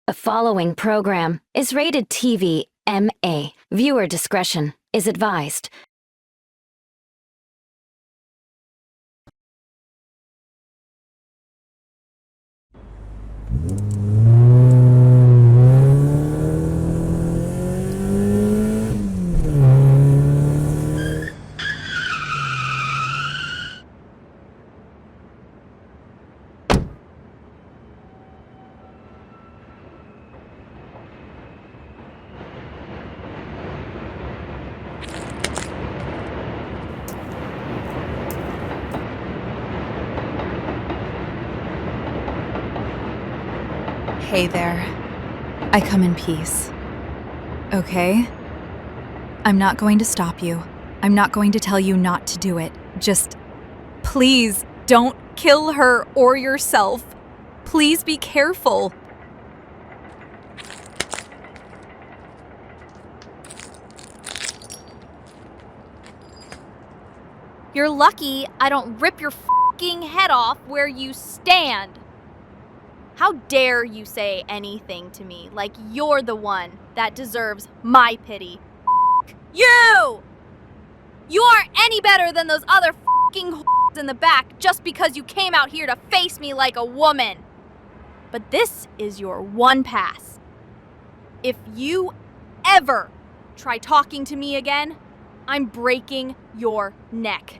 The following program is rated TV MA. Viewer discretion is advised. Hey there. I come in peace. Okay? I'm not going to stop you. I'm not going to tell you not to do it. Just, please don't kill her or yourself. Please be careful. You're lucky I don't rip your f***ing head off where you stand. How dare you say anything to me like you're the one that deserves my pity? F*** you! You aren't any better than those other f***ing whores in the back just because you came out here to face me like a woman. But this is your one pass. If you ever try talking to me again, I'm breaking your neck.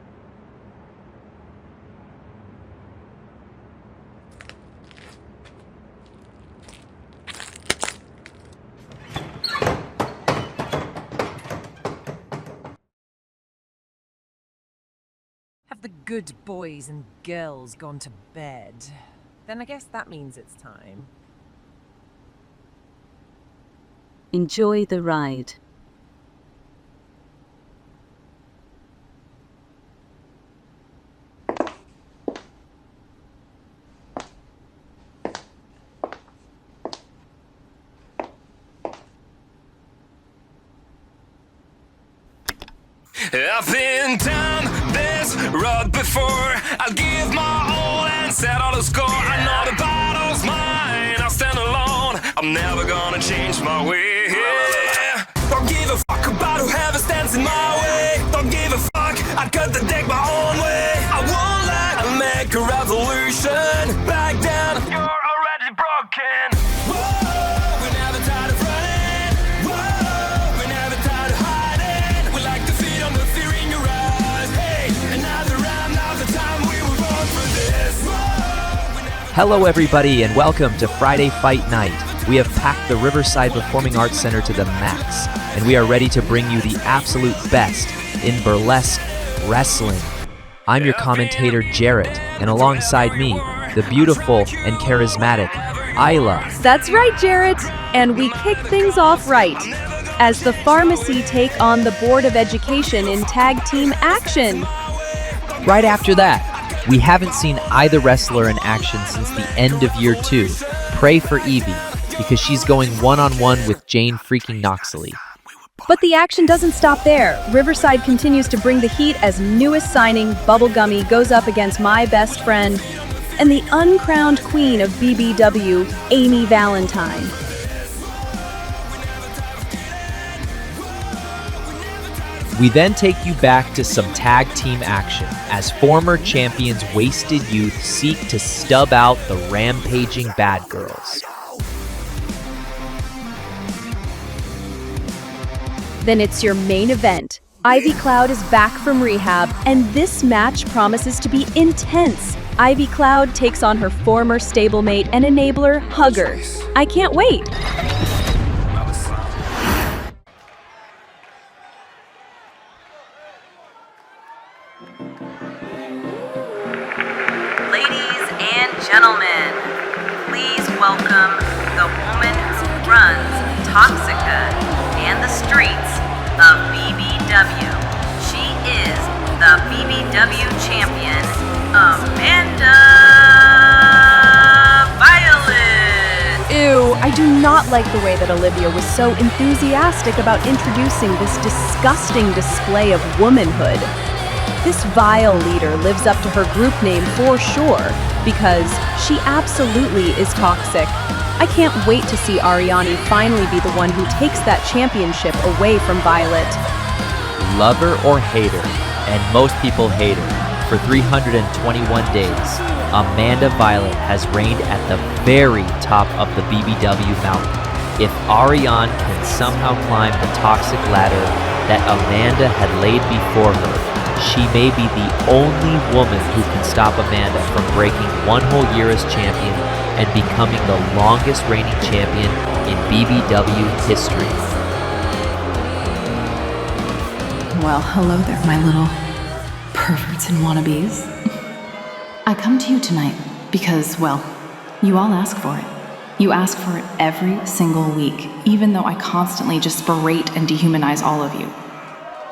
Have the good boys and girls gone to bed? Then I guess that means it's time. Enjoy the ride. I've been down this road before. I'll give my all and settle the score. I know the battle's mine. I'll stand alone. I'm never gonna change my way. Don't give a fuck about whoever stands in my way. Don't give a fuck. I cut the deck my own way. I won't let I'll make a revolution. Back down. You're already broken. Whoa, we're never tired of running. Whoa, we're never tired of hiding. We like to feed on the fear in your eyes. Hey, another round, now's the time we were born for this. Whoa, Hello everybody and welcome to Friday Fight Night. We have packed the Riverside Performing Arts Center to the max, and we are ready to bring you the absolute best in burlesque wrestling. I'm your commentator Jarrett, and alongside me, the beautiful and charismatic Isla. That's right, Jarrett, and we kick things off right as the Pharmacy take on the Board of Education in tag team action. Right after that, we haven't seen either wrestler in action since the end of year 2. Pray for Evie, because she's going one-on-one with Jane freaking Knoxley. But the action doesn't stop there. Riverside continues to bring the heat as newest signing, Bubblegummy, goes up against my best friend and the uncrowned queen of BBW, Amy Valentine. We then take you back to some tag team action as former champions Wasted Youth seek to stub out the rampaging Bad Girls. Then it's your main event. Ivy Cloud is back from rehab, and this match promises to be intense. Ivy Cloud takes on her former stablemate and enabler, Hugger. I can't wait. Ladies and gentlemen, please welcome the woman who runs Toxica and the streets of BBW. She is the BBW champion, Amanda Violet. Ew, I do not like the way that Olivia was so enthusiastic about introducing this disgusting display of womanhood. This vile leader lives up to her group name for sure, because she absolutely is toxic. I can't wait to see Ariani finally be the one who takes that championship away from Violet. Lover or hater, and most people hate her, for 321 days, Amanda Violet has reigned at the very top of the BBW mountain. If Ariane can somehow climb the toxic ladder that Amanda had laid before her, she may be the only woman who can stop Amanda from breaking one whole year as champion and becoming the longest reigning champion in BBW history. Well, hello there, my little perverts and wannabes. I come to you tonight because, well, you all ask for it. You ask for it every single week, even though I constantly just berate and dehumanize all of you.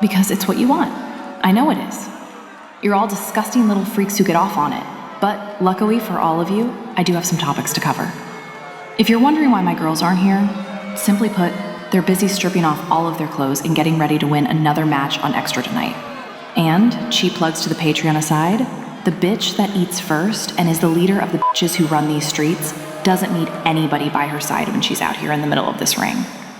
Because it's what you want. I know it is. You're all disgusting little freaks who get off on it. But luckily for all of you, I do have some topics to cover. If you're wondering why my girls aren't here, simply put, they're busy stripping off all of their clothes and getting ready to win another match on Extra tonight. And, cheap plugs to the Patreon aside, the bitch that eats first and is the leader of the bitches who run these streets doesn't need anybody by her side when she's out here in the middle of this ring.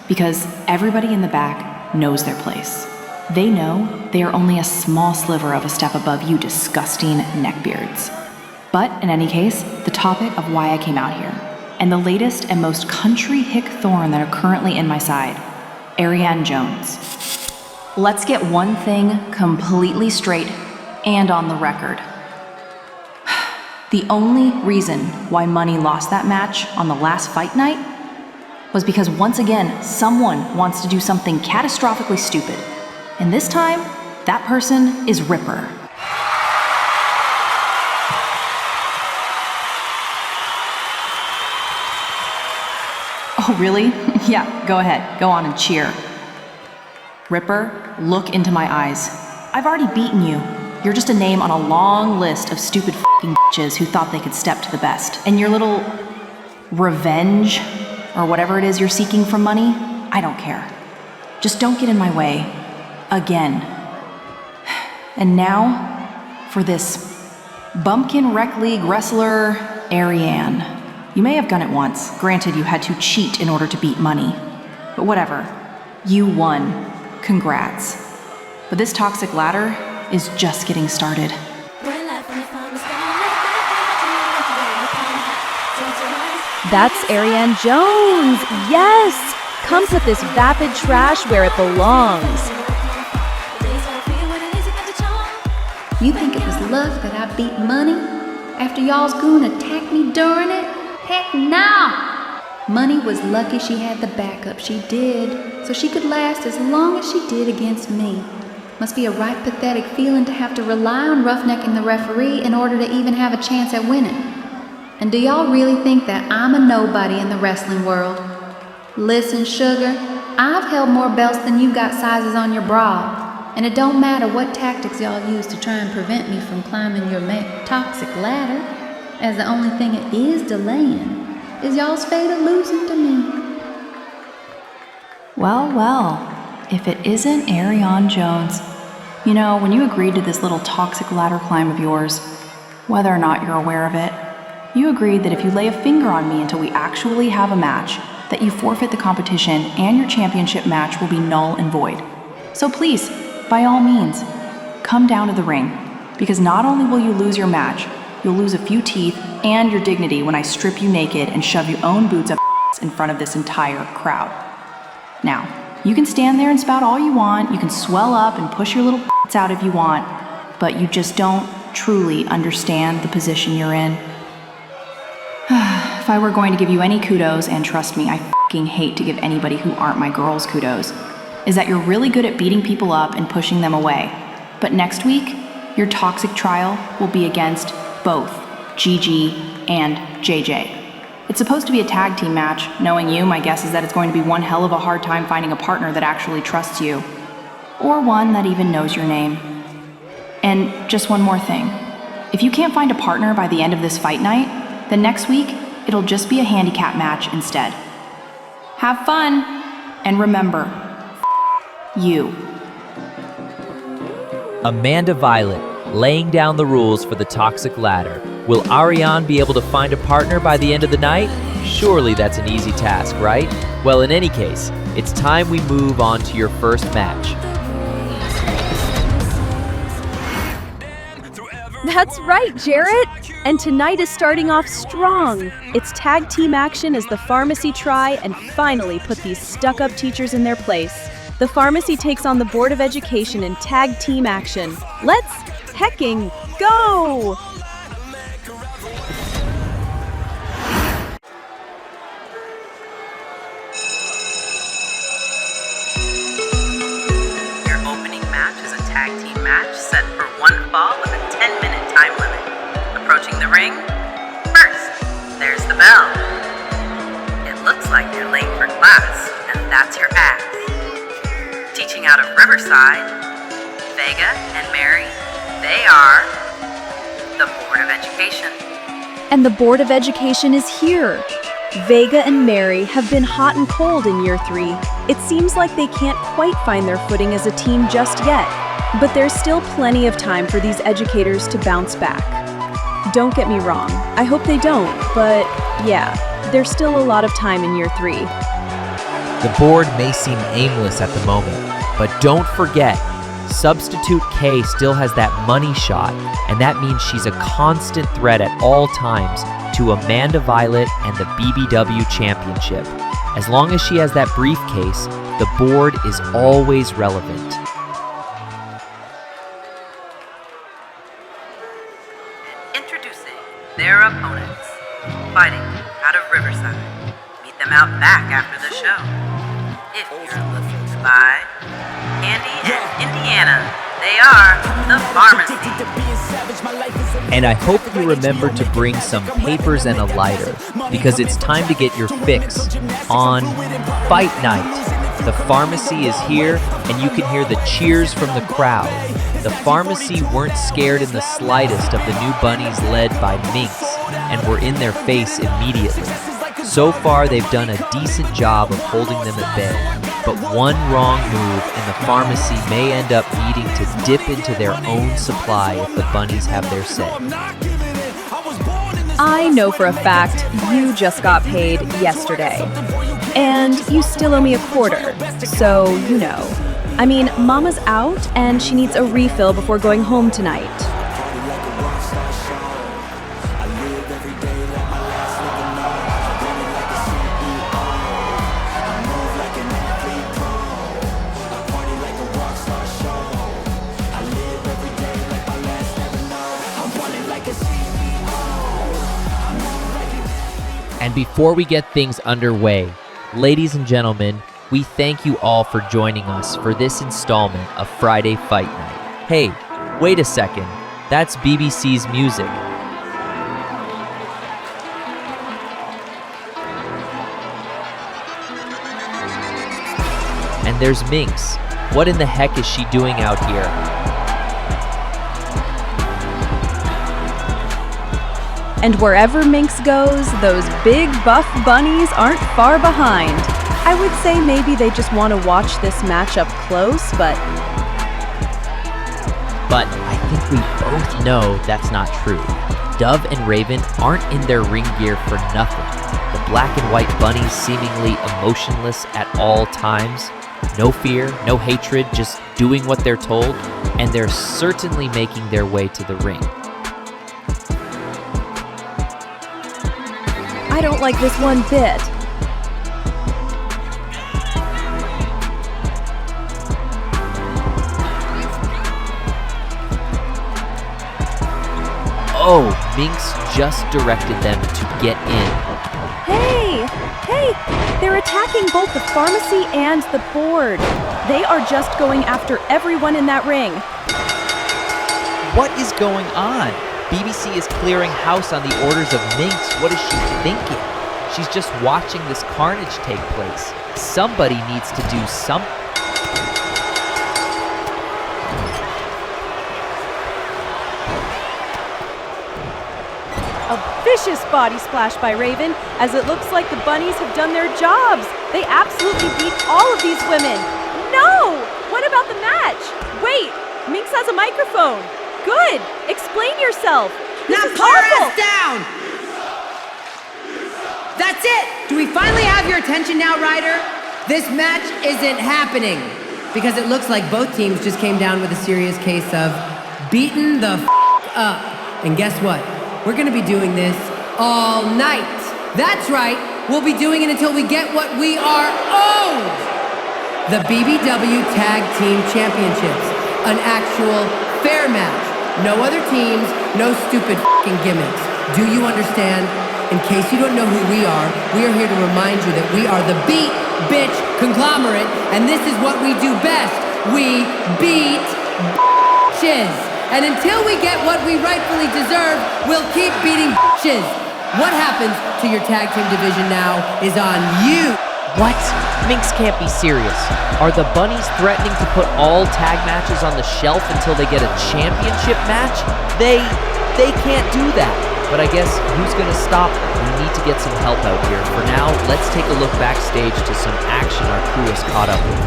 Because everybody in the back knows their place. They know they are only a small sliver of a step above you disgusting neckbeards. But in any case, the topic of why I came out here, and the latest and most country hick thorn that are currently in my side, Ariane Jones. Let's get one thing completely straight and on the record. The only reason why Money lost that match on the last fight night was because once again, someone wants to do something catastrophically stupid. And this time, that person is Ripper. Oh, really? Yeah, go ahead. Go on and cheer. Ripper, look into my eyes. I've already beaten you. You're just a name on a long list of stupid f***ing bitches who thought they could step to the best. And your little revenge, or whatever it is you're seeking from Money, I don't care. Just don't get in my way. Again. And now, for this bumpkin rec league wrestler, Ariane. You may have done it once. Granted, you had to cheat in order to beat Money. But whatever. You won. Congrats. But this toxic ladder is just getting started. That's Ariane Jones! Yes! Come put this vapid trash where it belongs. You think it was luck that I beat Money after y'all's goon attacked me during it? Heck no! Money was lucky she had the backup she did, so she could last as long as she did against me. Must be a right pathetic feeling to have to rely on roughnecking the referee in order to even have a chance at winning. And do y'all really think that I'm a nobody in the wrestling world? Listen, sugar, I've held more belts than you got sizes on your bra. And it don't matter what tactics y'all use to try and prevent me from climbing your toxic ladder, as the only thing it is delaying is y'all's fate of losing to me. Well, well. If it isn't Ariane Jones. You know, when you agreed to this little toxic ladder climb of yours, whether or not you're aware of it, you agreed that if you lay a finger on me until we actually have a match, that you forfeit the competition and your championship match will be null and void. So please, by all means, come down to the ring, because not only will you lose your match, you'll lose a few teeth and your dignity when I strip you naked and shove your own boots up in front of this entire crowd. Now, you can stand there and spout all you want, you can swell up and push your little out if you want, but you just don't truly understand the position you're in. If I were going to give you any kudos, and trust me, I f***ing hate to give anybody who aren't my girls kudos, is that you're really good at beating people up and pushing them away. But next week, your toxic trial will be against both Gigi and JJ. It's supposed to be a tag team match. Knowing you, my guess is that it's going to be one hell of a hard time finding a partner that actually trusts you. Or one that even knows your name. And just one more thing. If you can't find a partner by the end of this fight night, then next week, it'll just be a handicap match instead. Have fun, and remember, you. Amanda Violet, laying down the rules for the toxic ladder. Will Ariane be able to find a partner by the end of the night? Surely that's an easy task, right? Well, in any case, it's time we move on to your first match. That's right, Jarrett! And tonight is starting off strong. It's tag team action as the pharmacy try and finally put these stuck-up teachers in their place. The pharmacy takes on the Board of Education in tag team action. Let's hecking go! Your opening match is a tag team match set for one fall with a 10-minute time limit. Approaching the ring, first, there's the bell. It looks like you're late for class, and that's your act. Teaching out of Riverside, Vega and Mary, they are the Board of Education. And the Board of Education is here. Vega and Mary have been hot and cold in year 3. It seems like they can't quite find their footing as a team just yet, but there's still plenty of time for these educators to bounce back. Don't get me wrong, I hope they don't, but yeah, there's still a lot of time in year 3. The board may seem aimless at the moment, but don't forget, Substitute K still has that money shot, and that means she's a constant threat at all times to Amanda Violet and the BBW Championship. As long as she has that briefcase, the board is always relevant. Introducing their opponents, fighting out of Riverside. Meet them out back after the show. If you're looking to buy Candy and Indiana, they are the pharmacy. And I hope you remember to bring some papers and a lighter, because it's time to get your fix on Fight Night. The pharmacy is here, and you can hear the cheers from the crowd. The pharmacy weren't scared in the slightest of the new bunnies led by Minx, and were in their face immediately. So far, they've done a decent job of holding them at bay. But one wrong move and the pharmacy may end up needing to dip into their own supply if the bunnies have their say. I know for a fact you just got paid yesterday. And you still owe me a quarter, so you know. I mean, Mama's out and she needs a refill before going home tonight. And before we get things underway, ladies and gentlemen, we thank you all for joining us for this installment of Friday Fight Night. Hey, wait a second, that's BBC's music. And there's Minx. What in the heck is she doing out here? And wherever Minx goes, those big buff bunnies aren't far behind. I would say maybe they just want to watch this match up close, but I think we both know that's not true. Dove and Raven aren't in their ring gear for nothing. The black and white bunnies seemingly emotionless at all times. No fear, no hatred, just doing what they're told, and they're certainly making their way to the ring. I don't like this one bit. Oh, Minx just directed them to get in. Hey, they're attacking both the pharmacy and the board. They are just going after everyone in that ring. What is going on? BBC is clearing house on the orders of Minx. What is she thinking? She's just watching this carnage take place. Somebody needs to do something. A vicious body splash by Raven, as it looks like the bunnies have done their jobs. They absolutely beat all of these women. No! What about the match? Wait, Minx has a microphone. Good. Explain yourself. This Now is put your awful. ass down! That's it! Do we finally have your attention now, Ryder? This match isn't happening because it looks like both teams just came down with a serious case of beaten the up. And guess what? We're gonna be doing this all night. That's right, we'll be doing it until we get what we are owed! The BBW Tag Team Championships. An actual fair match. No other teams, no stupid fucking gimmicks. Do you understand? In case you don't know who we are here to remind you that we are the Beat Bitch Conglomerate, and this is what we do best. We beat bitches. And until we get what we rightfully deserve, we'll keep beating bitches. What happens to your tag team division now is on you. What? Minx can't be serious. Are the bunnies threatening to put all tag matches on the shelf until they get a championship match? They can't do that. But I guess who's gonna stop them? We need to get some help out here. For now, let's take a look backstage to some action our crew has caught up with.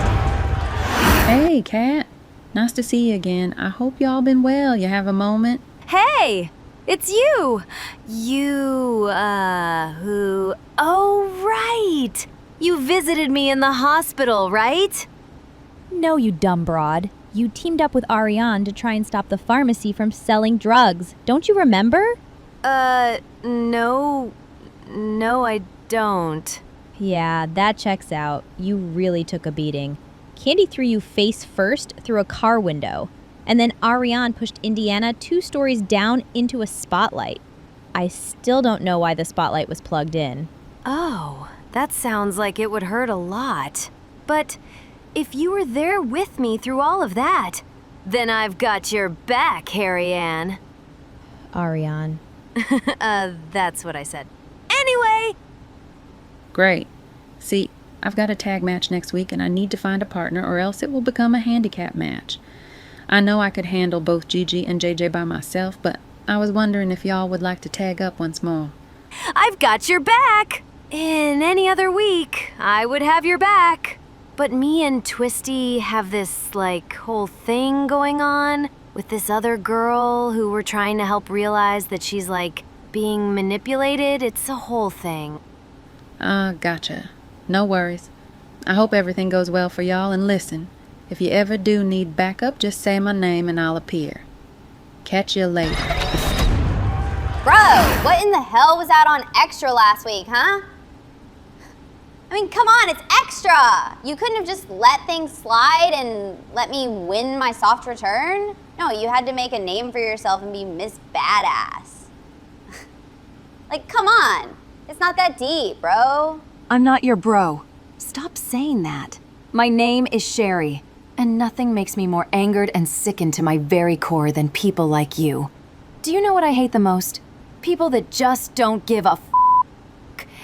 Hey, Kat. Nice to see you again. I hope y'all been well. You have a moment? Hey! It's you! Who? Oh, right! You visited me in the hospital, right? No, you dumb broad. You teamed up with Ariane to try and stop the pharmacy from selling drugs. Don't you remember? No, I don't. Yeah, that checks out. You really took a beating. Candy threw you face first through a car window, and then Ariane pushed Indiana 2 stories down into a spotlight. I still don't know why the spotlight was plugged in. Oh, that sounds like it would hurt a lot. But if you were there with me through all of that, then I've got your back, Harry Ann. Ariane. That's what I said. Anyway! Great. See, I've got a tag match next week and I need to find a partner or else it will become a handicap match. I know I could handle both Gigi and JJ by myself, but I was wondering if y'all would like to tag up once more. I've got your back! In any other week, I would have your back. But me and Twisty have this, whole thing going on with this other girl who we're trying to help realize that she's, being manipulated. It's a whole thing. Gotcha. No worries. I hope everything goes well for y'all, and listen, if you ever do need backup, just say my name and I'll appear. Catch you later. Bro, what in the hell was out on Extra last week, huh? I mean, come on, it's Extra! You couldn't have just let things slide and let me win my soft return? No, you had to make a name for yourself and be Miss Badass. Come on. It's not that deep, bro. I'm not your bro. Stop saying that. My name is Sherry, and nothing makes me more angered and sickened to my very core than people like you. Do you know what I hate the most? People that just don't give a f***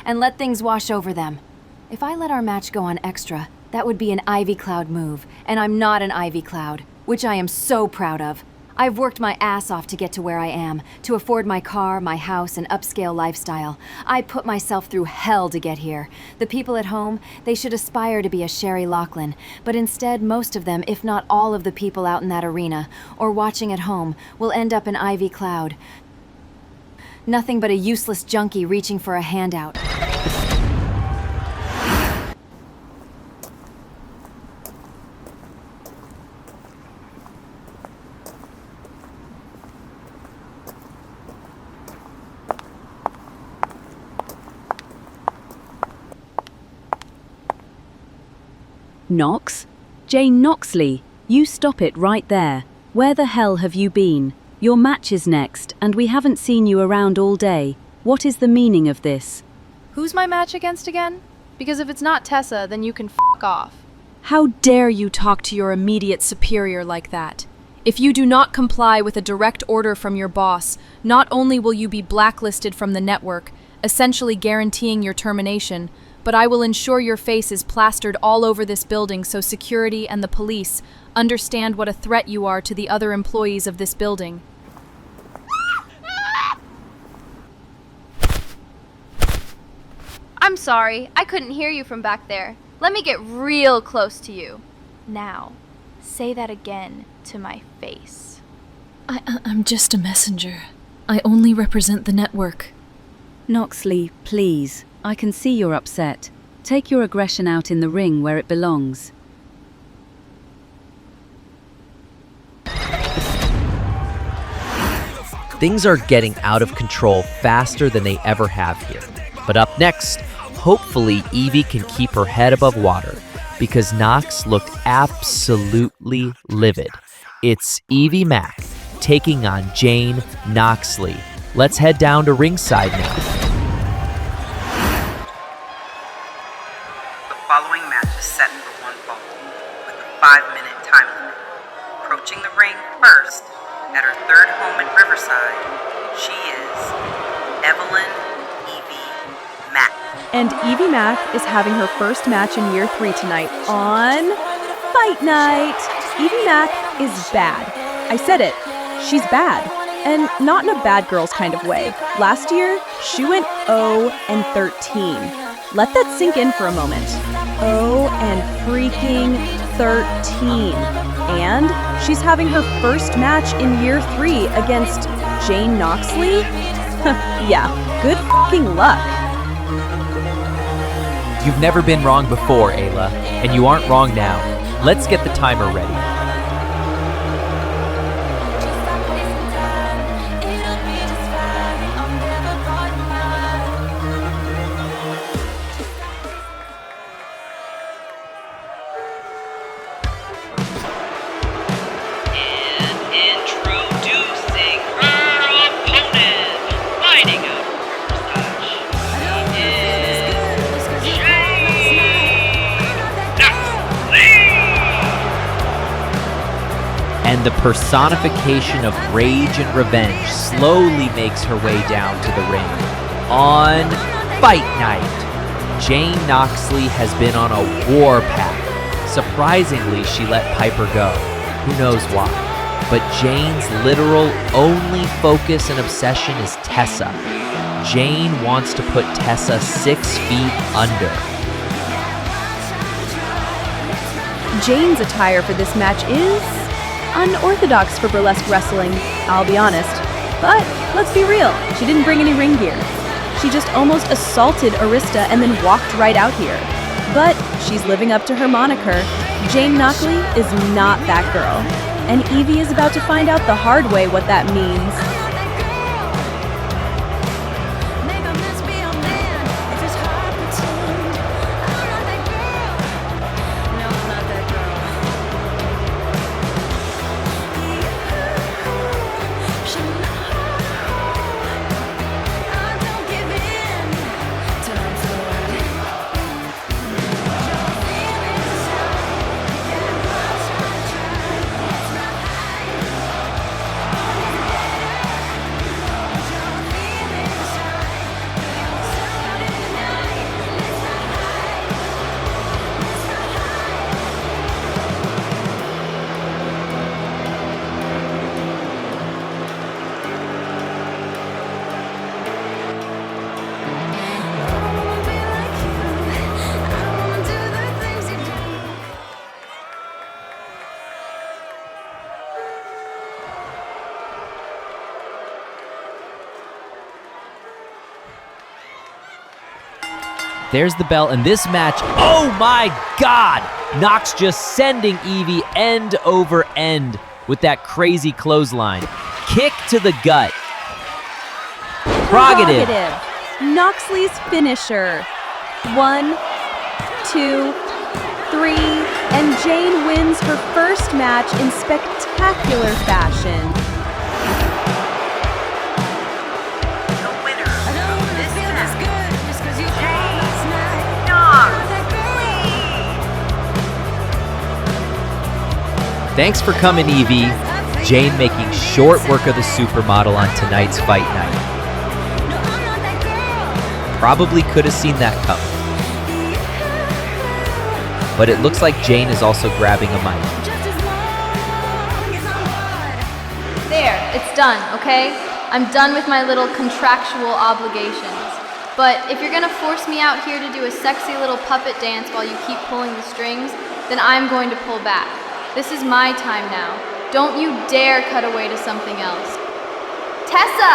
and let things wash over them. If I let our match go on Extra, that would be an Ivy Cloud move, and I'm not an Ivy Cloud, which I am so proud of. I've worked my ass off to get to where I am, to afford my car, my house, and upscale lifestyle. I put myself through hell to get here. The people at home, they should aspire to be a Sherry Lachlan, but instead most of them, if not all of the people out in that arena, or watching at home, will end up in Ivy Cloud. Nothing but a useless junkie reaching for a handout. Knox? Jane Knoxley, you stop it right there. Where the hell have you been? Your match is next, and we haven't seen you around all day. What is the meaning of this? Who's my match against again? Because if it's not Tessa, then you can f*** off. How dare you talk to your immediate superior like that? If you do not comply with a direct order from your boss, not only will you be blacklisted from the network, essentially guaranteeing your termination, but I will ensure your face is plastered all over this building so security and the police understand what a threat you are to the other employees of this building. I'm sorry, I couldn't hear you from back there. Let me get real close to you. Now, Say that again to my face. I'm just a messenger. I only represent the network. Noxley, please. I can see you're upset. Take your aggression out in the ring where it belongs. Things are getting out of control faster than they ever have here. But up next, hopefully Evie can keep her head above water, because Nox looked absolutely livid. It's Evie Mack taking on Jane Noxley. Let's head down to ringside now. The following match is set for one fall, with a 5-minute time limit. Approaching the ring first, at her third home in Riverside, she is Evelyn Evie Mack. And Evie Mack is having her first match in year 3 tonight on Fight Night. Evie Mack is bad. I said it. She's bad. And not in a bad girls kind of way. Last year, she went 0-13. Let that sink in for a moment. 0-13. And she's having her first match in year 3 against Jane Noxley? Yeah, good fucking luck. You've never been wrong before, Ayla, and you aren't wrong now. Let's get the timer ready. And the personification of rage and revenge slowly makes her way down to the ring. On Fight Night, Jane Noxley has been on a warpath. Surprisingly, she let Piper go. Who knows why? But Jane's literal only focus and obsession is Tessa. Jane wants to put Tessa 6 feet under. Jane's attire for this match is unorthodox for burlesque wrestling, I'll be honest. But let's be real, she didn't bring any ring gear. She just almost assaulted Arista and then walked right out here. But she's living up to her moniker. Jane Noxley is not that girl. And Evie is about to find out the hard way what that means. There's the bell, and this match, oh my God! Nox just sending Evie end over end with that crazy clothesline. Kick to the gut. Prerogative. Noxley's finisher. 1, 2, 3, and Jane wins her first match in spectacular fashion. Thanks for coming, Evie. Jane making short work of the supermodel on tonight's Fight Night. Probably could have seen that coming. But it looks like Jane is also grabbing a mic. There, it's done, okay? I'm done with my little contractual obligations. But if you're gonna force me out here to do a sexy little puppet dance while you keep pulling the strings, then I'm going to pull back. This is my time now. Don't you dare cut away to something else. Tessa!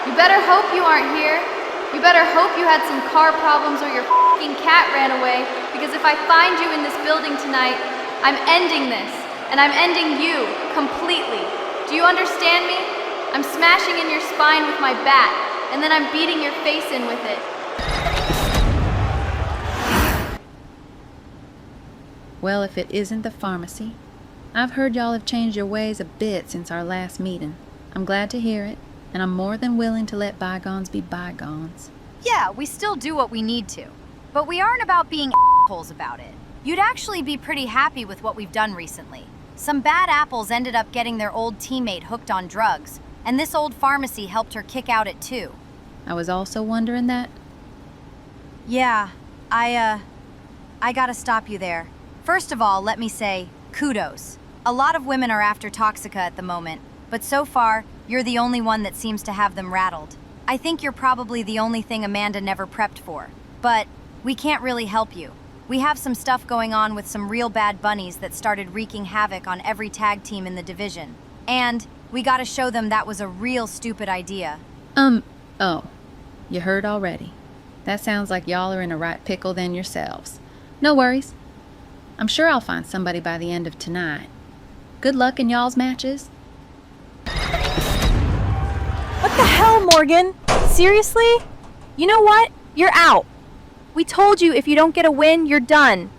You better hope you aren't here. You better hope you had some car problems or your f***ing cat ran away, because if I find you in this building tonight, I'm ending this, and I'm ending you completely. Do you understand me? I'm smashing in your spine with my bat, and then I'm beating your face in with it. Well, if it isn't the pharmacy. I've heard y'all have changed your ways a bit since our last meeting. I'm glad to hear it, and I'm more than willing to let bygones be bygones. Yeah, we still do what we need to. But we aren't about being assholes about it. You'd actually be pretty happy with what we've done recently. Some bad apples ended up getting their old teammate hooked on drugs, and this old pharmacy helped her kick out at 2. I was also wondering that. Yeah, I gotta stop you there. First of all, let me say, kudos. A lot of women are after Toxica at the moment, but so far, you're the only one that seems to have them rattled. I think you're probably the only thing Amanda never prepped for. But we can't really help you. We have some stuff going on with some real bad bunnies that started wreaking havoc on every tag team in the division. And we gotta show them that was a real stupid idea. Oh, you heard already. That sounds like y'all are in a right pickle then yourselves. No worries. I'm sure I'll find somebody by the end of tonight. Good luck in y'all's matches. What the hell, Morgan? Seriously? You know what? You're out. We told you if you don't get a win, you're done.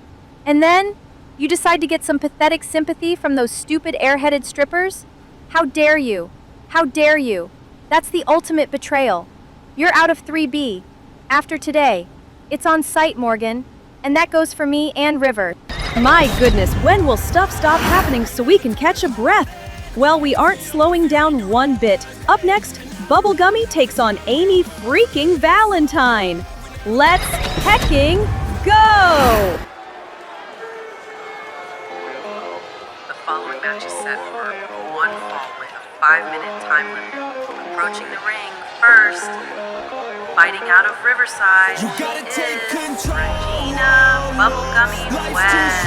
And then, you decide to get some pathetic sympathy from those stupid airheaded strippers? How dare you? How dare you? That's the ultimate betrayal. You're out of 3B. After today. It's on site, Morgan. And that goes for me and River. My goodness, when will stuff stop happening so we can catch a breath? Well, we aren't slowing down one bit. Up next, Bubblegummy takes on Amy freaking Valentine. Let's hecking go! The following match is set for one fall with a 5-minute time limit. Approaching the ring first, fighting out of Riverside, she is Regina Bubblegummy West.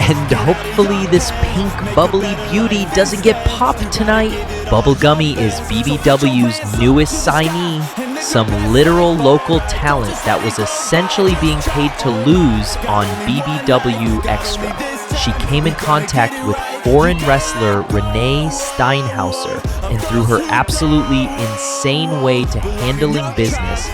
And hopefully this pink bubbly beauty doesn't get popped tonight. Bubblegummy is BBW's newest signee, some literal local talent that was essentially being paid to lose on BBW Extra. She came in contact with foreign wrestler Renee Steinhauser, and through her absolutely insane way to handling business,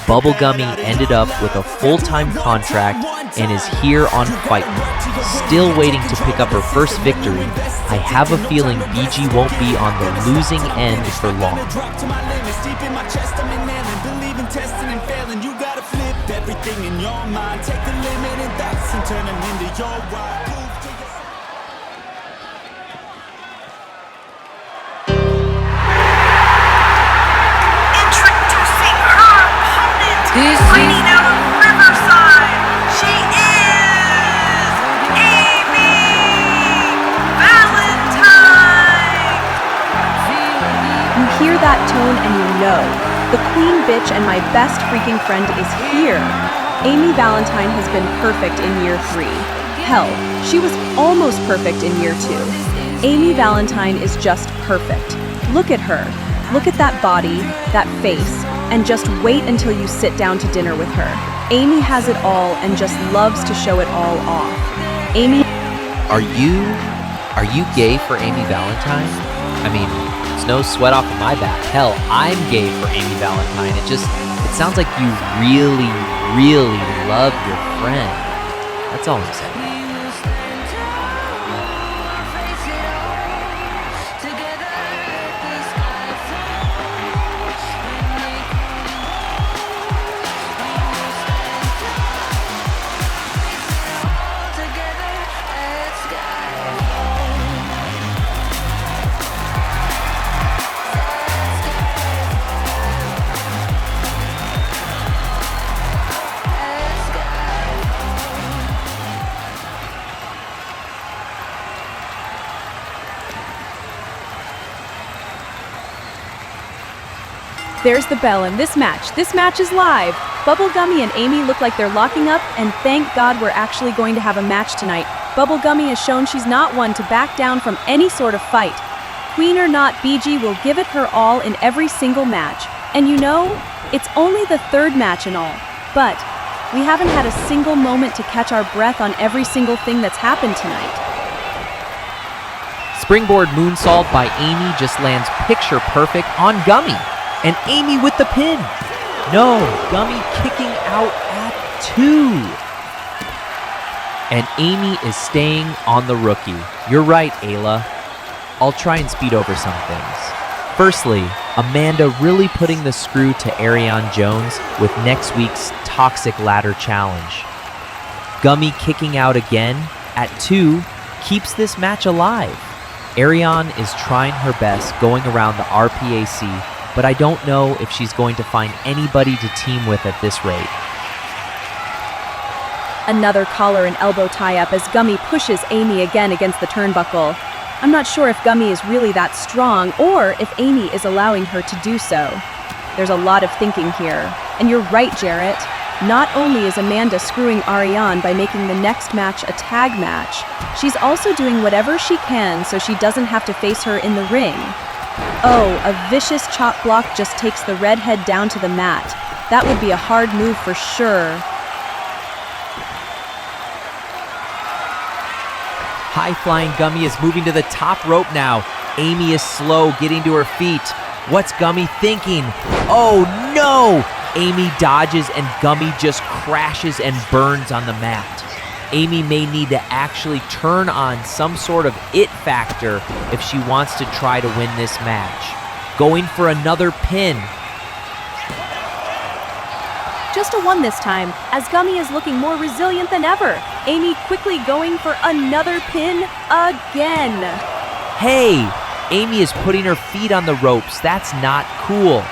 Bubblegummy ended up with a full-time contract and is here on Fight Night, still waiting to pick up her first victory. I have a feeling BG won't be on the losing end for long. Everything in your mind, take the limiting thoughts and turn them into your wild. Introducing her opponent, fighting out of Riverside, she is Amy Valentine. You hear that tone and you know, the queen bitch and my best freaking friend is here. Amy Valentine has been perfect in year 3. Hell, she was almost perfect in year 2. Amy Valentine is just perfect. Look at her. Look at that body, that face, and just wait until you sit down to dinner with her. Amy has it all and just loves to show it all off. Amy... Are you gay for Amy Valentine? I mean, it's no sweat off of my back. Hell, I'm gay for Amy Valentine. It sounds like you really, really love your friend. That's all I'm saying. There's the bell in this match. This match is live. Bubblegummy and Amy look like they're locking up, and thank God we're actually going to have a match tonight. Bubblegummy has shown she's not one to back down from any sort of fight. Queen or not, BG will give it her all in every single match. And you know, it's only the third match in all. But we haven't had a single moment to catch our breath on every single thing that's happened tonight. Springboard moonsault by Amy just lands picture perfect on Gummy. And Amy with the pin. No, Gummy kicking out at 2. And Amy is staying on the rookie. You're right, Ayla. I'll try and speed over some things. Firstly, Amanda really putting the screw to Ariane Jones with next week's Toxic Ladder Challenge. Gummy kicking out again at 2 keeps this match alive. Ariane is trying her best going around the RPAC, but I don't know if she's going to find anybody to team with at this rate. Another collar and elbow tie-up as Gummy pushes Amy again against the turnbuckle. I'm not sure if Gummy is really that strong or if Amy is allowing her to do so. There's a lot of thinking here. And you're right, Jarrett. Not only is Amanda screwing Ariane by making the next match a tag match, she's also doing whatever she can so she doesn't have to face her in the ring. Oh, a vicious chop block just takes the redhead down to the mat. That would be a hard move for sure. High-flying Gummy is moving to the top rope now. Amy is slow getting to her feet. What's Gummy thinking? Oh no! Amy dodges and Gummy just crashes and burns on the mat. Amy may need to actually turn on some sort of it factor if she wants to try to win this match. Going for another pin. Just a 1 this time, as Gummy is looking more resilient than ever. Amy quickly going for another pin again. Hey, Amy is putting her feet on the ropes. That's not cool.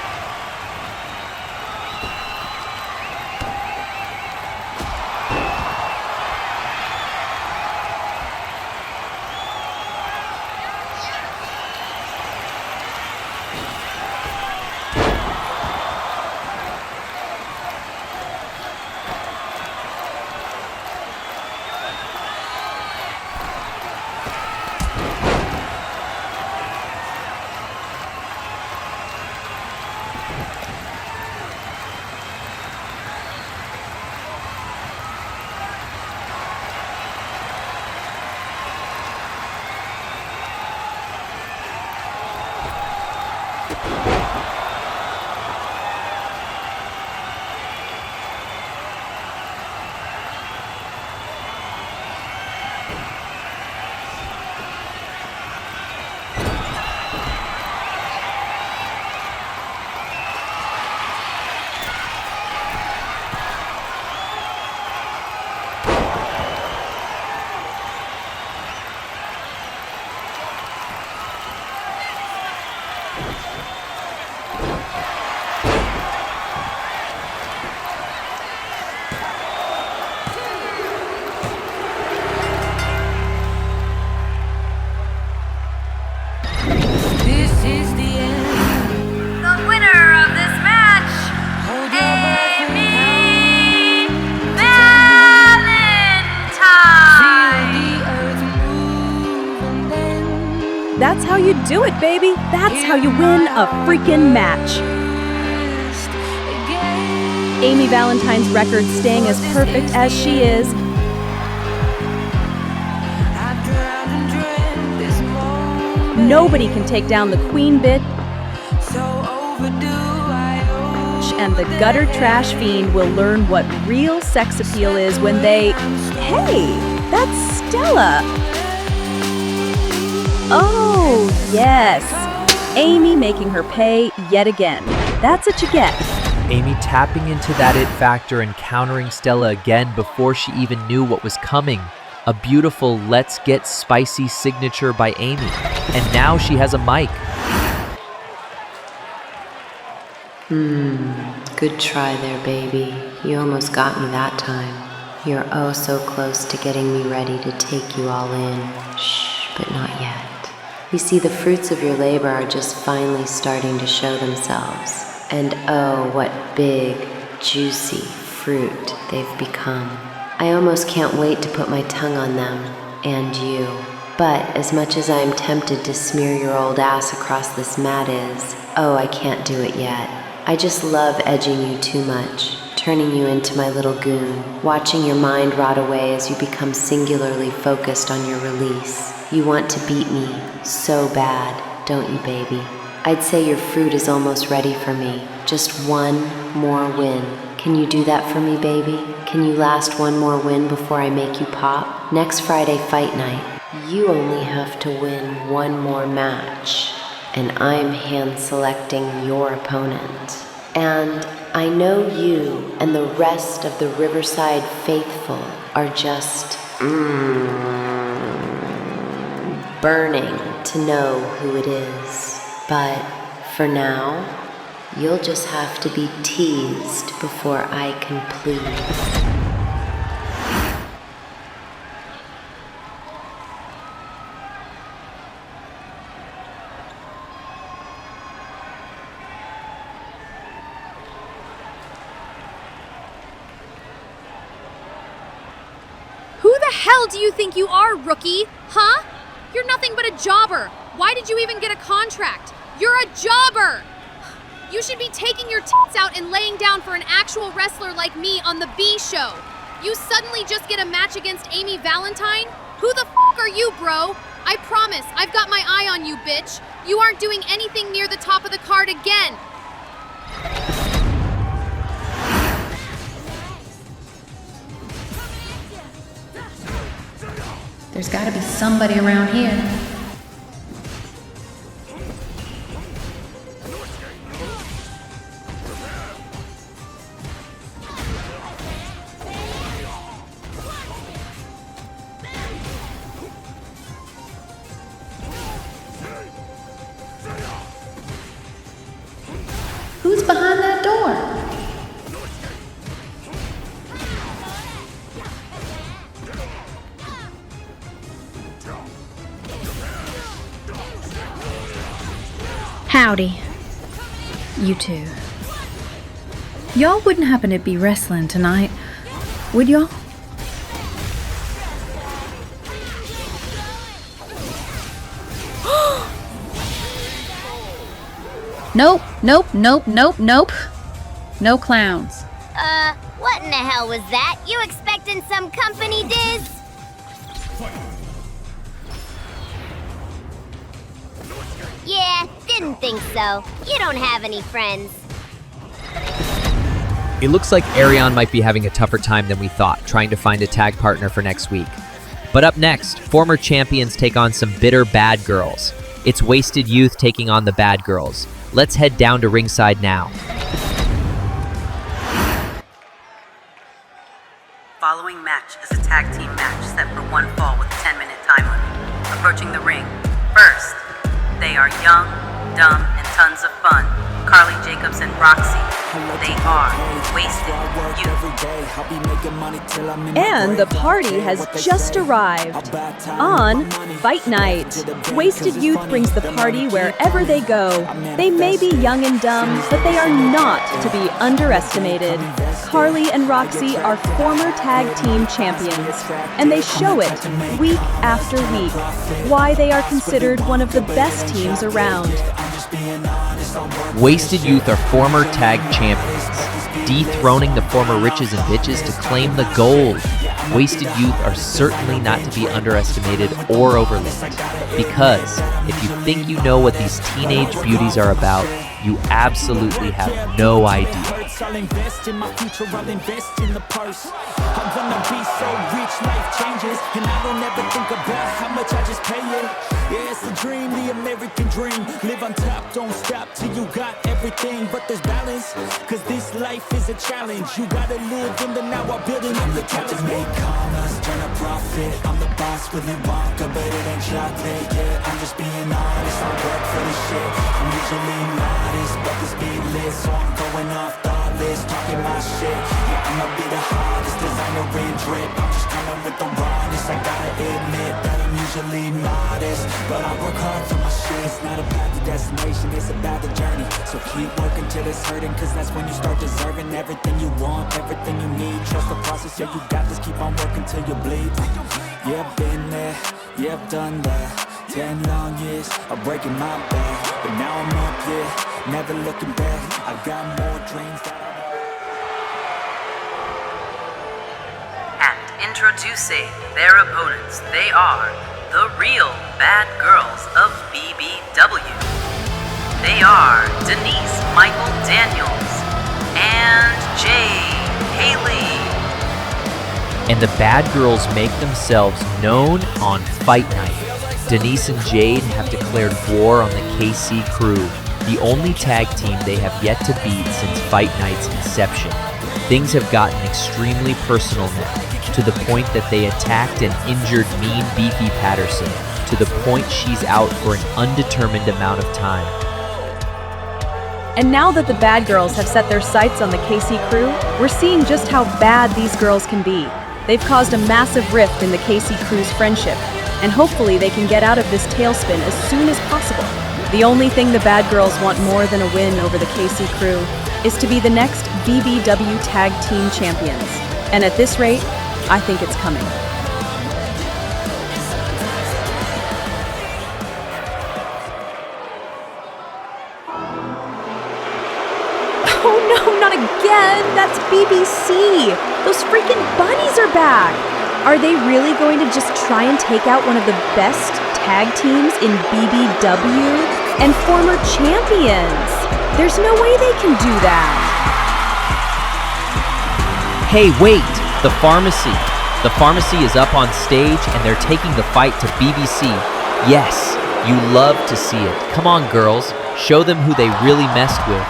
That's how you do it, baby. That's how you win a freaking match. Amy Valentine's record staying as perfect as she is. Nobody can take down the queen bitch, and the gutter trash fiend will learn what real sex appeal is when they... Hey, that's Stella. Oh, yes. Amy making her pay yet again. That's what you get. Amy tapping into that it factor and countering Stella again before she even knew what was coming. A beautiful let's get spicy signature by Amy. And now she has a mic. Good try there, baby. You almost got me that time. You're oh so close to getting me ready to take you all in. Shh, but not yet. You see, the fruits of your labor are just finally starting to show themselves. And oh, what big, juicy fruit they've become. I almost can't wait to put my tongue on them. and you. But as much as I am tempted to smear your old ass across this mat I can't do it yet. I just love edging you too much, turning you into my little goon, watching your mind rot away as you become singularly focused on your release. You want to beat me so bad, don't you, baby? I'd say your fruit is almost ready for me. Just one more win. Can you do that for me, baby? Can you last one more win before I make you pop? Next Friday fight night, you only have to win one more match, and I'm hand-selecting your opponent. And I know you and the rest of the Riverside faithful are just burning to know who it is. But for now, you'll just have to be teased before I can please. Who the hell do you think you are, rookie? Huh? You're nothing but a jobber. Why did you even get a contract? You're a jobber! You should be taking your tits out and laying down for an actual wrestler like me on the B show. You suddenly just get a match against Amy Valentine? Who the f*** are you, bro? I promise, I've got my eye on you, bitch. You aren't doing anything near the top of the card again. There's gotta be somebody around here. Who's behind that door? Howdy. You two. Y'all wouldn't happen to be wrestling tonight, would y'all? Nope, nope, nope, nope, nope. No clowns. What in the hell was that? You expecting some company diz? Yeah, didn't think so. You don't have any friends. It looks like Arion might be having a tougher time than we thought, trying to find a tag partner for next week. But up next, former champions take on some bitter bad girls. It's Wasted Youth taking on the bad girls. Let's head down to ringside now. Following match is a tag team match set for one fall with a 10-minute time limit. Approaching the ring, first, they are young, dumb, and tons of fun. Carly Jacobs and Roxy. They are Wasted Youth. And the party has just arrived. On Fight Night, Wasted Youth brings the party wherever they go. They may be young and dumb, but they are not to be underestimated. Carly and Roxy are former tag team champions, and they show it week after week why they are considered one of the best teams around. Wasted Youth are former tag champions, dethroning the former riches and bitches to claim the gold. Wasted Youth are certainly not to be underestimated or overlooked, because if you think you know what these teenage beauties are about, you absolutely have no idea. I'll invest in my future, I'll invest in the purse. I wanna be so rich, life changes, and I don't ever think about how much I just pay it. Yeah, it's a dream, the American dream. Live on top, don't stop till you got everything. But there's balance, cause this life is a challenge. You gotta live in the now while building in the challenge. Make commas, turn a profit. I'm the boss, Willy Wonka, but it ain't chocolate. Yeah, I'm just being honest, I work for this shit. I'm usually modest, but this beat lit, so I'm going off thoughtless, talking my shit. Yeah, I'ma be the hottest designer in drip. I'm just coming with the rawness. I gotta admit that I'm usually modest, but I work hard for my shit. It's not about the destination, it's about the journey. So keep working till it's hurting, cause that's when you start deserving everything you want, everything you need. Trust the process, yeah, you got this. Keep on working till you bleed. Yeah, I've been there, yeah, I've done that. 10 long years of breaking my back, but now I'm up here, never looking back. I got more dreams that And introducing their opponents, they are the real bad girls of BBW. They are Denise Michael Daniels and Jade Haley. And the bad girls make themselves known on Fight Night. Denise and Jade have declared war on the KC crew, the only tag team they have yet to beat since Fight Night's inception. Things have gotten extremely personal now, to the point that they attacked and injured Mean Beefy Patterson, to the point she's out for an undetermined amount of time. And now that the bad girls have set their sights on the KC crew, we're seeing just how bad these girls can be. They've caused a massive rift in the KC crew's friendship, and hopefully they can get out of this tailspin as soon as possible. The only thing the bad girls want more than a win over the KC crew is to be the next BBW Tag Team Champions. And at this rate, I think it's coming. Oh no, not again! That's BBC! Those freaking bunnies are back! Are they really going to just try and take out one of the best tag teams in BBW? And former champions? There's no way they can do that. Hey, wait! The pharmacy. The pharmacy is up on stage and they're taking the fight to BBC. Yes, you love to see it. Come on, girls. Show them who they really messed with.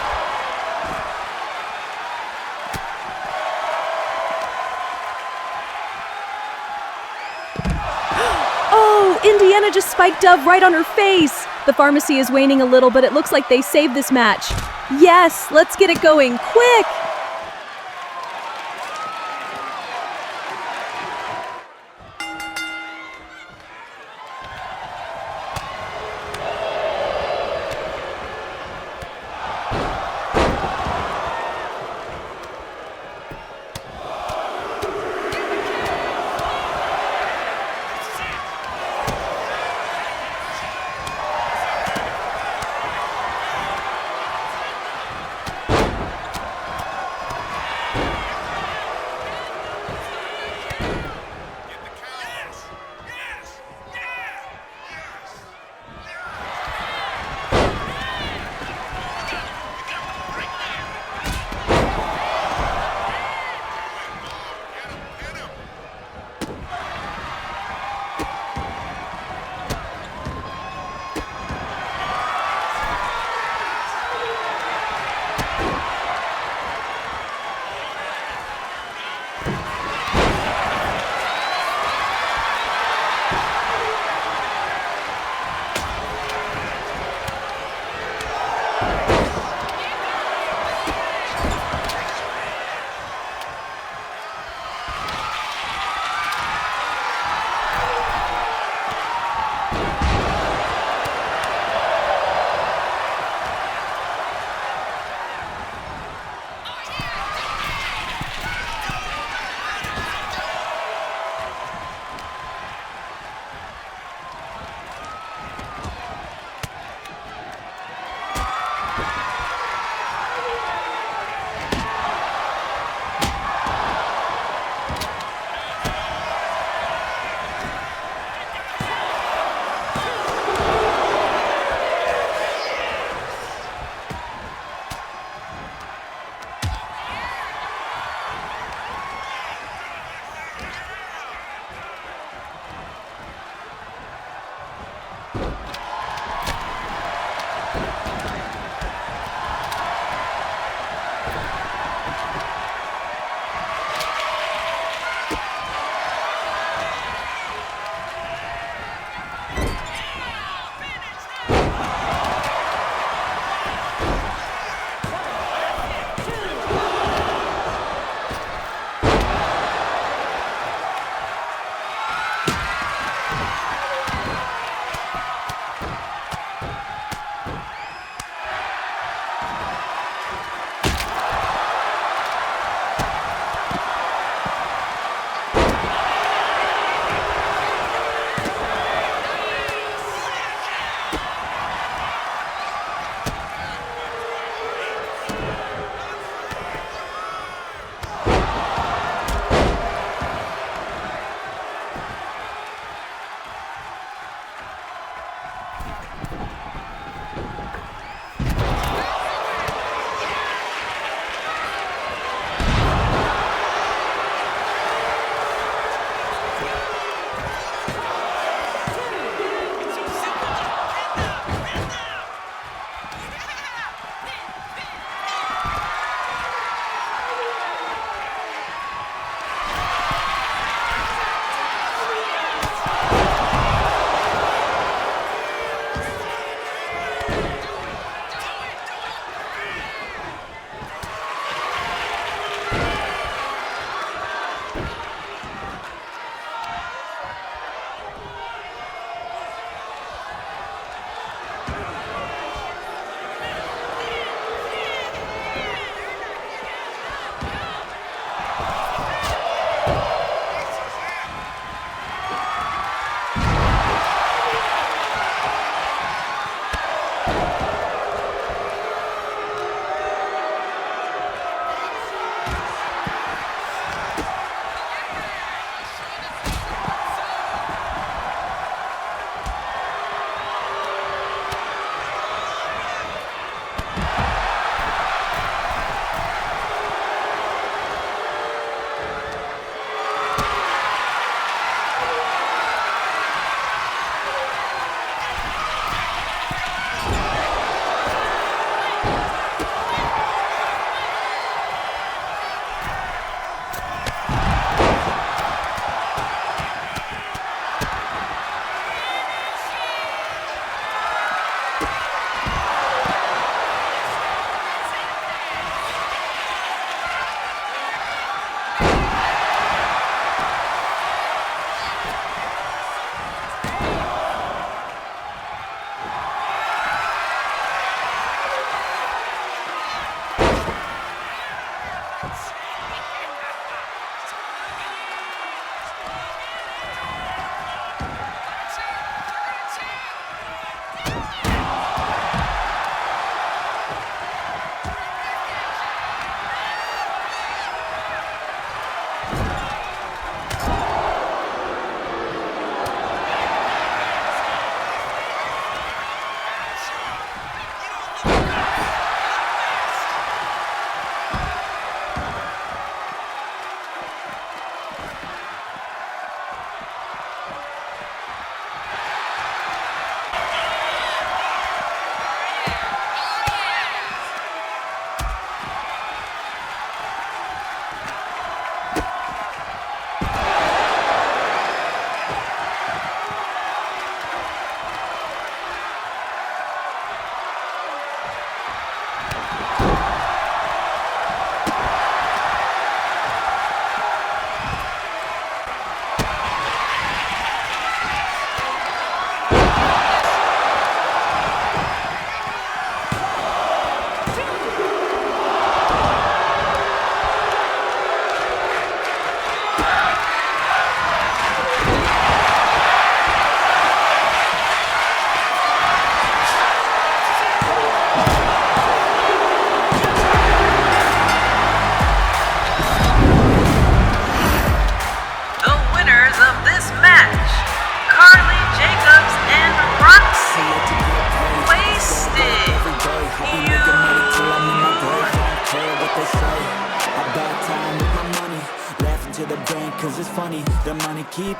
Indiana just spiked Dove right on her face. The pharmacy is waning a little, but it looks like they saved this match. Yes, let's get it going, quick!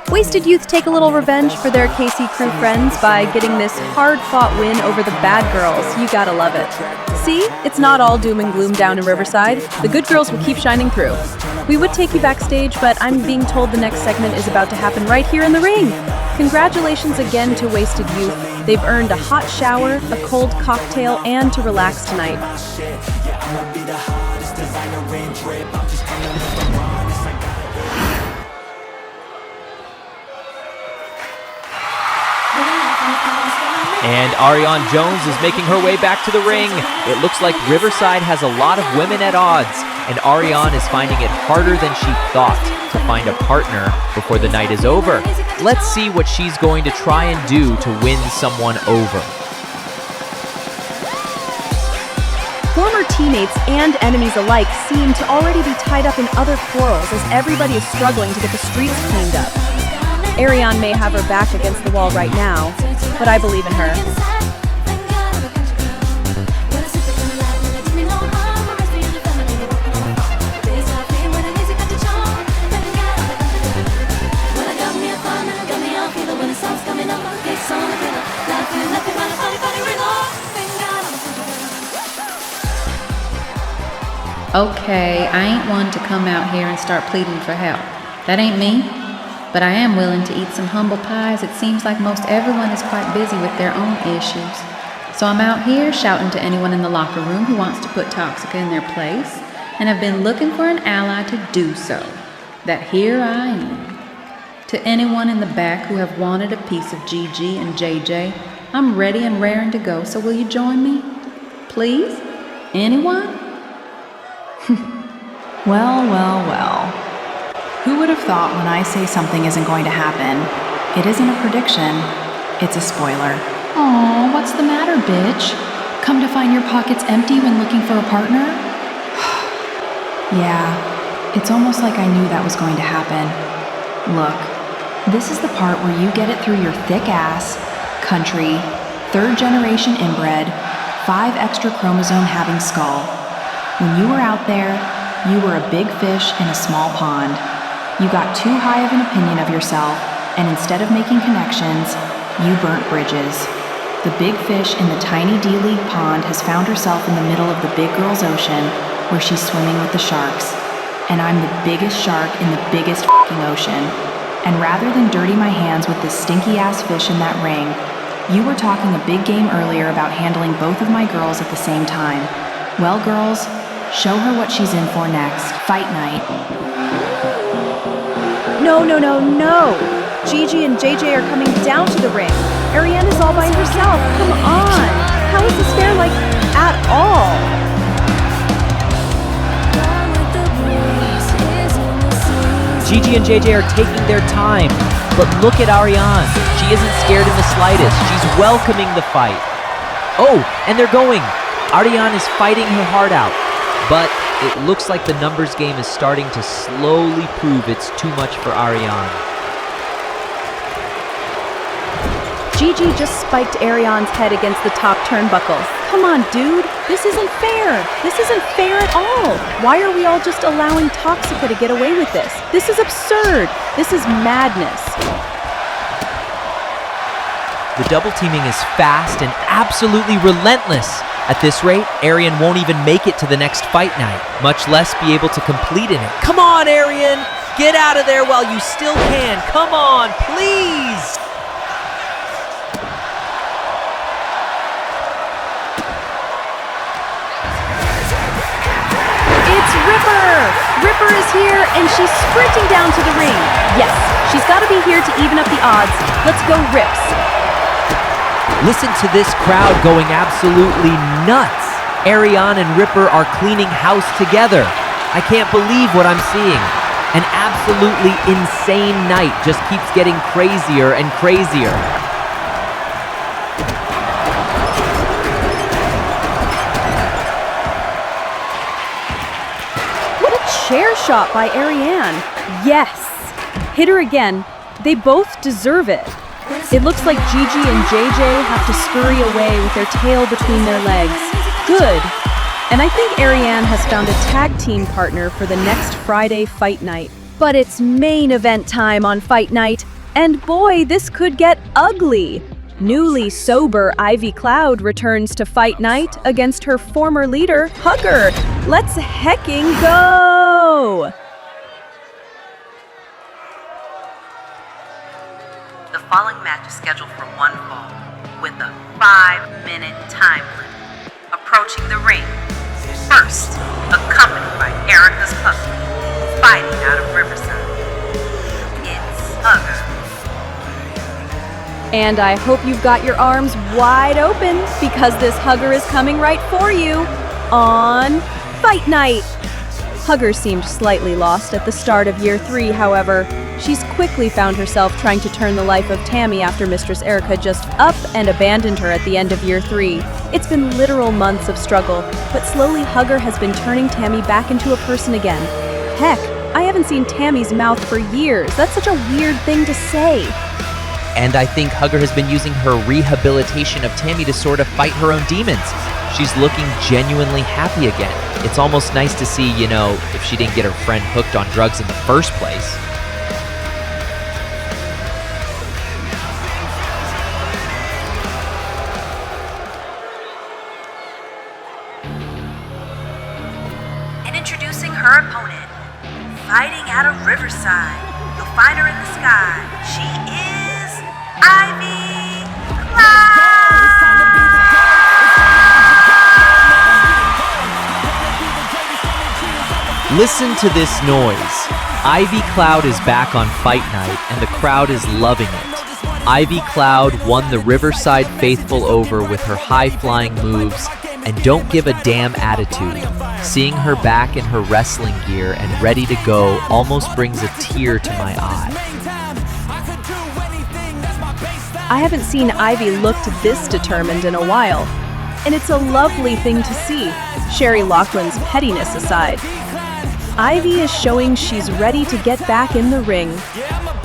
Wasted Youth take a little revenge for their KC crew friends by getting this hard-fought win over the bad girls. You gotta love it. See, it's not all doom and gloom down in Riverside. The good girls will keep shining through. We would take you backstage, but I'm being told the next segment is about to happen right here in the ring. Congratulations again to Wasted Youth. They've earned a hot shower, a cold cocktail, and to relax tonight. And Ariane Jones is making her way back to the ring. It looks like Riverside has a lot of women at odds, and Ariane is finding it harder than she thought to find a partner before the night is over. Let's see what she's going to try and do to win someone over. Former teammates and enemies alike seem to already be tied up in other quarrels as everybody is struggling to get the streets cleaned up. Ariane may have her back against the wall right now, but I believe in her. Okay, I ain't one to come out here and start pleading for help. That ain't me. But I am willing to eat some humble pies. It seems like most everyone is quite busy with their own issues. So I'm out here shouting to anyone in the locker room who wants to put Toxica in their place, and have been looking for an ally to do so. That here I am. To anyone in the back who have wanted a piece of GG and JJ, I'm ready and raring to go, so will you join me? Please? Anyone? Well. Who would have thought when I say something isn't going to happen? It isn't a prediction, it's a spoiler. Aw, what's the matter, bitch? Come to find your pockets empty when looking for a partner? Yeah, it's almost like I knew that was going to happen. Look, this is the part where you get it through your thick ass, country, third-generation inbred, 5 extra chromosome having skull. When you were out there, you were a big fish in a small pond. You got too high of an opinion of yourself, and instead of making connections, you burnt bridges. The big fish in the tiny D-League pond has found herself in the middle of the big girl's ocean, where she's swimming with the sharks. And I'm the biggest shark in the biggest f***ing ocean. And rather than dirty my hands with this stinky-ass fish in that ring, you were talking a big game earlier about handling both of my girls at the same time. Well, girls, show her what she's in for next. Fight night. No. Gigi and JJ are coming down to the ring. Ariane is all by herself. Come on. How is this fair, at all? Gigi and JJ are taking their time. But look at Ariane. She isn't scared in the slightest. She's welcoming the fight. Oh, and they're going. Ariane is fighting her heart out. But it looks like the numbers game is starting to slowly prove it's too much for Ariane. Gigi just spiked Ariane's head against the top turnbuckle. Come on, dude. This isn't fair. This isn't fair at all. Why are we all just allowing Toxica to get away with this? This is absurd. This is madness. The double teaming is fast and absolutely relentless. At this rate, Ariane won't even make it to the next fight night, much less be able to complete in it. Come on, Ariane! Get out of there while you still can. Come on, please! It's Ripper! Ripper is here, and she's sprinting down to the ring. Yes, she's got to be here to even up the odds. Let's go, Rips. Listen to this crowd going absolutely nuts. Ariane and Ripper are cleaning house together. I can't believe what I'm seeing. An absolutely insane night just keeps getting crazier and crazier. What a chair shot by Ariane. Yes. Hit her again. They both deserve it. It looks like Gigi and JJ have to scurry away with their tail between their legs. Good. And I think Ariane has found a tag team partner for the next Friday fight night. But it's main event time on fight night. And boy, this could get ugly. Newly sober Ivy Cloud returns to fight night against her former leader, Hugger. Let's hecking go! The following match is scheduled for one fall, with a 5-minute time limit. Approaching the ring, first, accompanied by Erica's puppy, fighting out of Riverside. It's Hugger. And I hope you've got your arms wide open, because this Hugger is coming right for you on Fight Night. Hugger seemed slightly lost at the start of year 3, however. She's quickly found herself trying to turn the life of Tammy after Mistress Erica just up and abandoned her at the end of year 3. It's been literal months of struggle, but slowly Hugger has been turning Tammy back into a person again. Heck, I haven't seen Tammy's mouth for years. That's such a weird thing to say. And I think Hugger has been using her rehabilitation of Tammy to sort of fight her own demons. She's looking genuinely happy again. It's almost nice to see, if she didn't get her friend hooked on drugs in the first place. And introducing her opponent, fighting out of Riverside. You'll find her in the sky. She is Ivy Cloud! Listen to this noise. Ivy Cloud is back on fight night, and the crowd is loving it. Ivy Cloud won the Riverside Faithful over with her high-flying moves and don't give a damn attitude. Seeing her back in her wrestling gear and ready to go almost brings a tear to my eye. I haven't seen Ivy looked this determined in a while, and it's a lovely thing to see, Sherry Loughlin's pettiness aside. Ivy is showing she's ready to get back in the ring.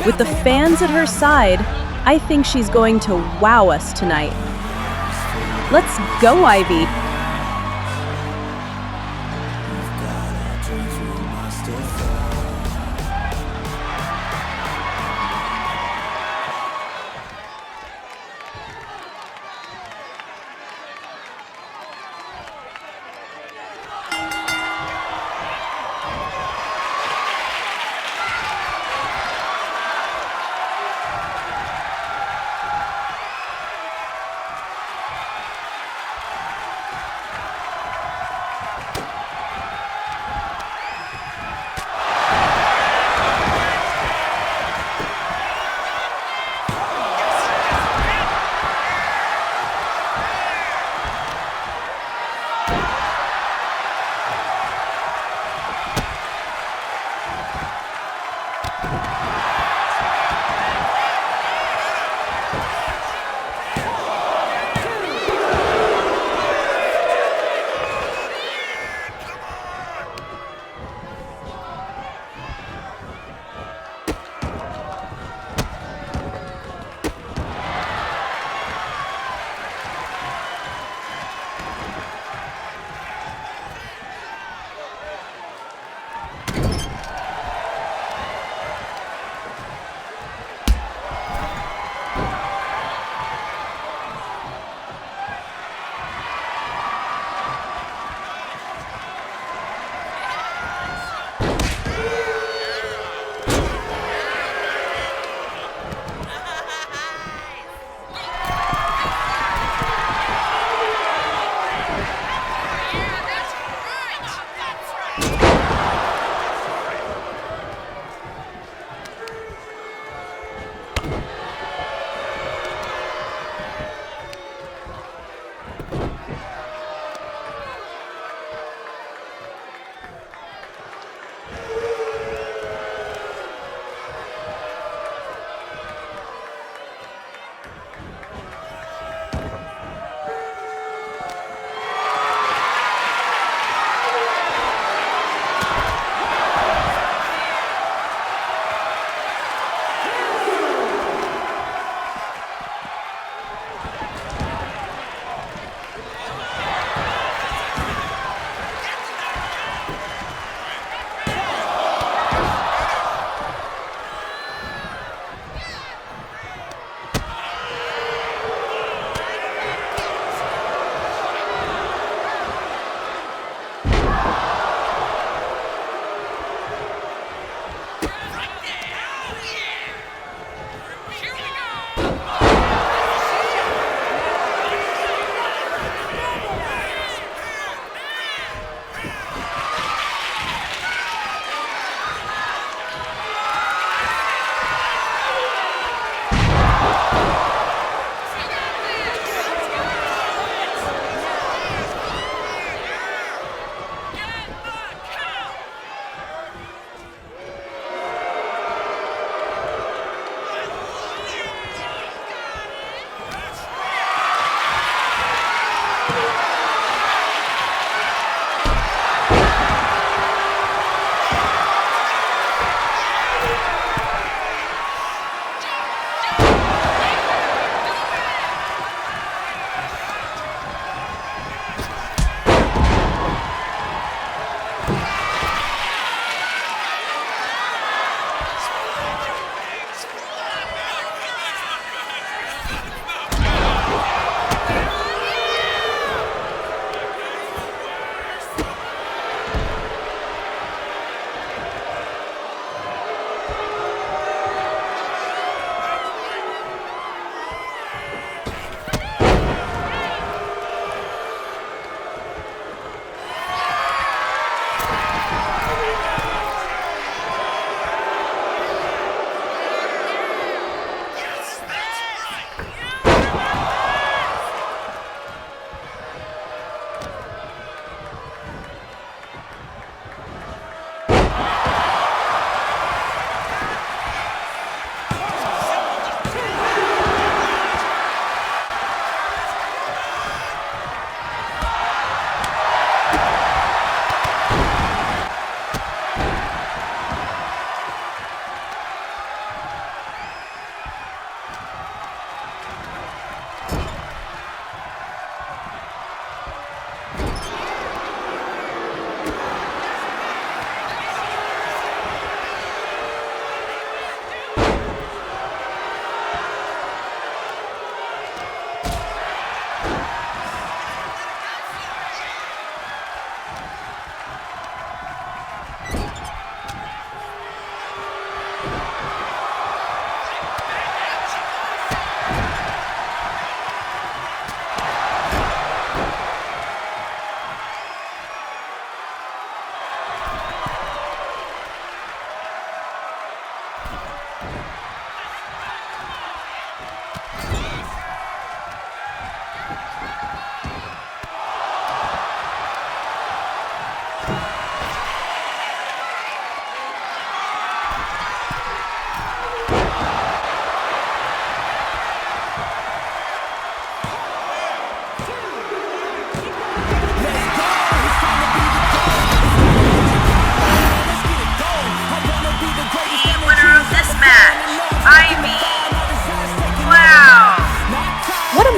With the fans at her side, I think she's going to wow us tonight. Let's go, Ivy!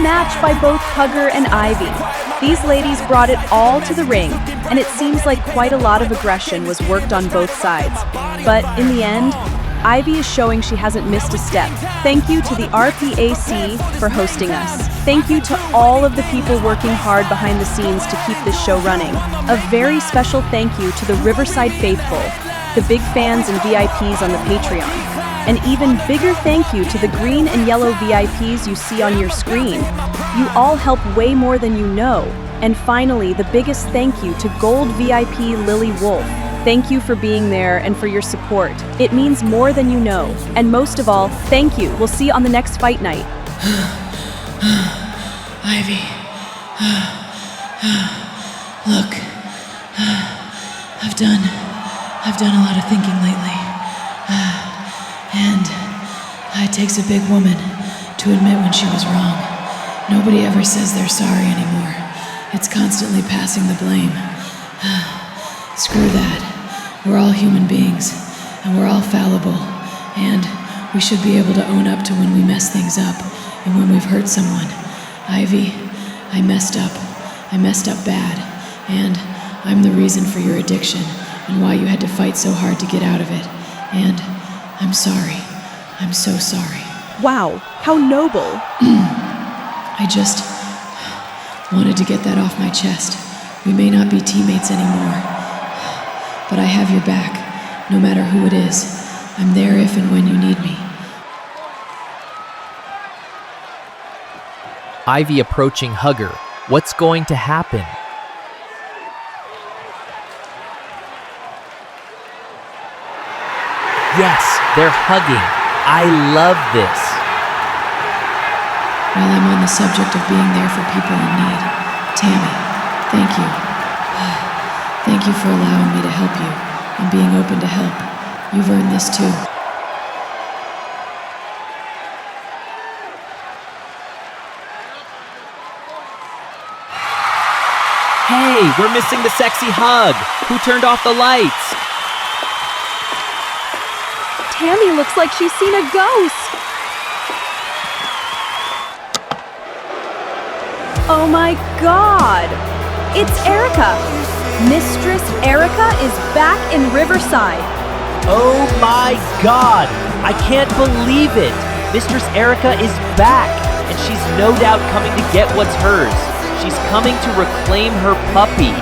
Match by both Hugger and Ivy. These ladies brought it all to the ring, and it seems like quite a lot of aggression was worked on both sides. But in the end, Ivy is showing she hasn't missed a step. Thank you to the RPAC for hosting us. Thank you to all of the people working hard behind the scenes to keep this show running. A very special thank you to the Riverside Faithful, the big fans and VIPs on the Patreon. An even bigger thank you to the green and yellow VIPs you see on your screen. You all help way more than you know. And finally, the biggest thank you to Gold VIP Lily Wolf. Thank you for being there and for your support. It means more than you know. And most of all, thank you. We'll see you on the next fight night. Ivy. Look. I've done I've done a lot of thinking lately. And it takes a big woman to admit when she was wrong. Nobody ever says they're sorry anymore. It's constantly passing the blame. Screw that. We're all human beings, and we're all fallible, and we should be able to own up to when we mess things up and when we've hurt someone. Ivy, I messed up. I messed up bad, and I'm the reason for your addiction and why you had to fight so hard to get out of it. And I'm sorry. I'm so sorry. Wow, how noble. I just wanted to get that off my chest. We may not be teammates anymore, but I have your back, no matter who it is. I'm there if and when you need me. Ivy approaching Hugger. What's going to happen? Yes, they're hugging. I love this. While I'm on the subject of being there for people in need, Tammy, thank you. Thank you for allowing me to help you and being open to help. You've earned this too. Hey, we're missing the sexy hug. Who turned off the lights? Tammy looks like she's seen a ghost. Oh my god! It's Erica! Mistress Erica is back in Riverside. Oh my god! I can't believe it! Mistress Erica is back, and she's no doubt coming to get what's hers. She's coming to reclaim her puppy.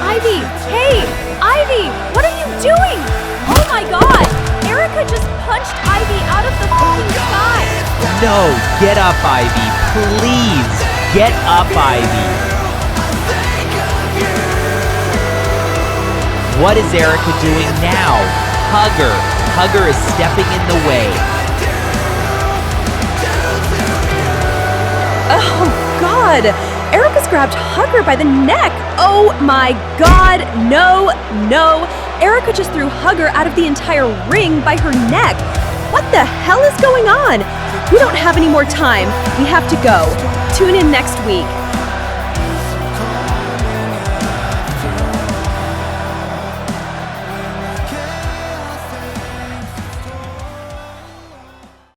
Ivy! Hey! Ivy! What are you doing? Oh my god! Erica just punched Ivy out of the fucking sky! No, get up, Ivy. Please, get up, Ivy. What is Erica doing now? Hugger. Hugger is stepping in the way. Oh god! Erica's grabbed Hugger by the neck! Oh my god! No, no! Erica just threw Hugger out of the entire ring by her neck! What the hell is going on? We don't have any more time. We have to go. Tune in next week.